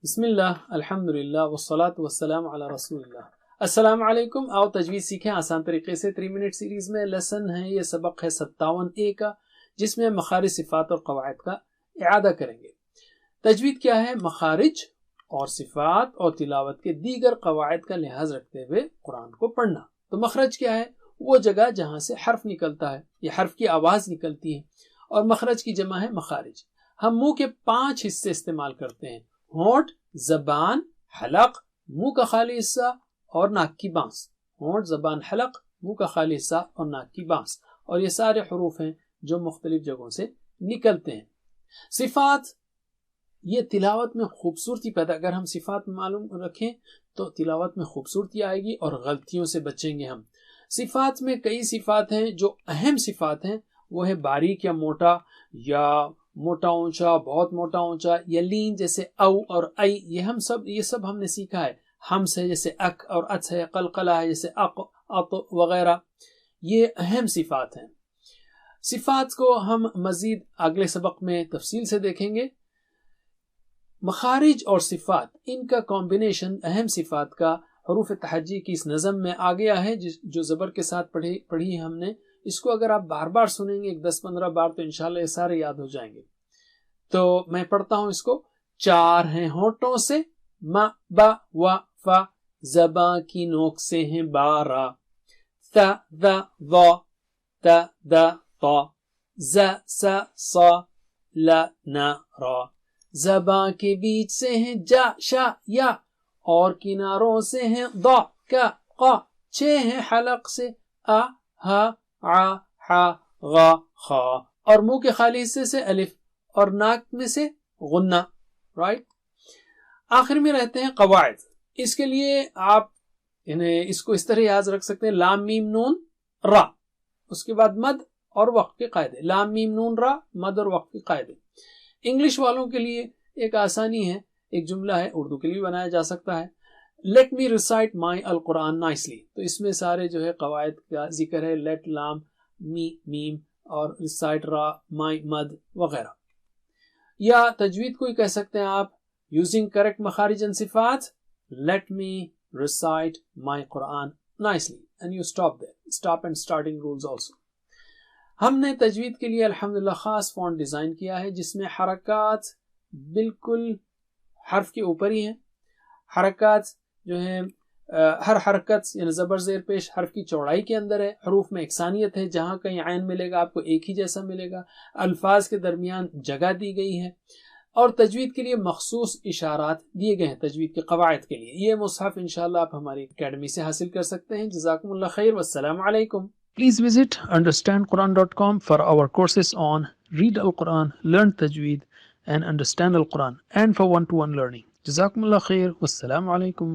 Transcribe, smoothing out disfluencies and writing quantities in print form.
بسم اللہ الحمدللہ والصلاة والسلام علی رسول اللہ۔ السلام علیکم، آؤ تجوید سیکھیں آسان طریقے سے۔ 3 منٹ سیریز میں لیسن ہے، یہ سبق ہے 57A کا، جس میں مخارج، صفات اور قواعد کا اعادہ کریں گے۔ تجوید کیا ہے؟ مخارج اور صفات اور تلاوت کے دیگر قواعد کا لحاظ رکھتے ہوئے قرآن کو پڑھنا۔ تو مخرج کیا ہے؟ وہ جگہ جہاں سے حرف نکلتا ہے، یہ حرف کی آواز نکلتی ہے، اور مخرج کی جمع ہے مخارج۔ ہم منہ کے 5 حصے استعمال کرتے ہیں: ہونٹ، زبان، حلق، منہ کا خالی حصہ اور ناک کی بانس۔ ہونٹ، زبان، حلق، منہ کا خالی حصہ اور ناک کی بانس، اور یہ سارے حروف ہیں جو مختلف جگہوں سے نکلتے ہیں۔ صفات، یہ تلاوت میں خوبصورتی پیدا، اگر ہم صفات معلوم رکھیں تو تلاوت میں خوبصورتی آئے گی اور غلطیوں سے بچیں گے ہم۔ صفات میں کئی صفات ہیں جو اہم صفات ہیں، وہ ہے باریک یا موٹا، یا موٹا اونچا، بہت موٹا اونچا، یا لین جیسے او اور ای، یہ سب ہم نے سیکھا ہے۔ ہمس ہے جیسے اک، اور اتس ہے، قلقلہ ہے جیسے اق، اط وغیرہ، یہ اہم صفات ہیں۔ صفات کو ہم مزید اگلے سبق میں تفصیل سے دیکھیں گے۔ مخارج اور صفات، ان کا کمبینیشن اہم صفات کا حروف تہجی کی اس نظم میں آ گیا ہے، جو زبر کے ساتھ پڑھی ہم نے۔ اس کو اگر آپ بار بار سنیں گے 10-15 بار تو انشاءاللہ یہ سارے یاد ہو جائیں گے۔ تو میں پڑھتا ہوں اس کو۔ 4 ہیں ہونٹوں سے، م، ب، و، ف، زباں کی نوک سے ہیں 12، ث، ذ، ظ، ت، د، ط، ز، س، ص، ل، ن، ر۔ زباں کے بیچ سے ہیں ج، ش، ی، اور کناروں سے ہیں ض، ک، ق۔ 6 ہیں حلق سے، ا، ہ، ع، ح، غ، خ، اور منہ کے خالی حصے سے الف، اور ناک میں سے غنہ، رائٹ۔ آخر میں رہتے ہیں قواعد۔ اس کے لیے آپ اس کو اس طرح یاد رکھ سکتے ہیں: لام میم نون را، اس کے بعد مد اور وقف کے قاعدے۔ لام میم نون را، مد اور وقف کے قاعدے۔ انگلش والوں کے لیے ایک آسانی ہے، ایک جملہ ہے، اردو کے لیے بنایا جا سکتا ہے: لیٹ می ریسائٹ مائی القرآن نائسلی۔ تو اس میں سارے جو ہے قواعد کا ذکر ہے: لیٹ، لام، می، میم، اور ریسائٹ، را، مائی، مد وغیرہ۔ یا تجوید کو ہی کہہ سکتے ہیں آپ: یوزنگ کریکٹ مخارج اینڈ صفات، let me recite my Quran nicely, and you stop there, stop and starting rules also. ہم نے تجوید کے لیے الحمدللہ خاص فونٹ ڈیزائن کیا ہے، جس میں حرکات بالکل حرف کے اوپر ہی ہیں۔ حرکات جو ہیں، ہر حرکت یعنی زبر زیر پیش حرف کی چوڑائی کے اندر ہے۔ حروف میں یکسانیت ہے، جہاں کہیں عین ملے گا آپ کو ایک ہی جیسا ملے گا۔ الفاظ کے درمیان جگہ دی گئی ہے، اور تجوید کے لیے مخصوص اشارات دیے گئے ہیں تجوید کے قواعد کے لیے۔ یہ مصحف انشاءاللہ آپ ہماری اکیڈمی سے حاصل کر سکتے ہیں۔ جزاکم اللہ خیر، والسلام علیکم۔ Please visit understandquran.com for our courses on Read Al-Quran, Learn Tajweed, and Understand Al-Quran, and for one-to-one learning. Jazakumullah khair. Wassalamu alaikum.